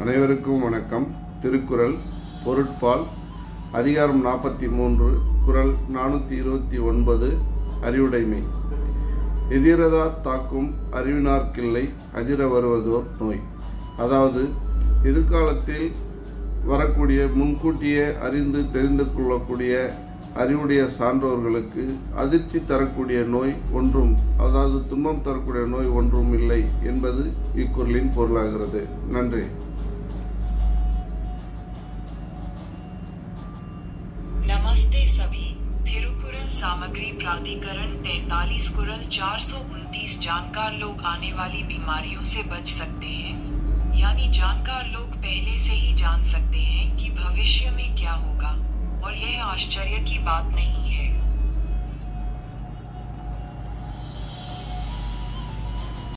அனைவருக்கும் வணக்கம். திருக்குறள் பொருட்பால் அதிகாரம் 43 குறள் 429 அறிவுடைமை. எதிரதா தாக்கும் அறிவினார்க்கில்லை அதிர வருவதோர் நோய். அதாவது எதிர்காலத்தில் வரக்கூடிய முன்கூட்டியே அறிந்து தெரிந்து கொள்ளக்கூடிய அறிவுடைய சான்றோர்களுக்கு அதிர்ச்சி தரக்கூடிய நோய் ஒன்றும், அதாவது துன்பம் தரக்கூடிய நோய் ஒன்றும் இல்லை என்பது இக்குறளின் பொருளாகிறது. நன்றி. नमस्ते सभी। तिरुकुरल सामग्री प्राधिकरण 43 कुरल 429 जानकार लोग आने वाली बीमारियों से बच सकते हैं, यानी जानकार लोग पहले से ही जान सकते हैं कि भविष्य में क्या होगा, और यह आश्चर्य की बात नहीं है।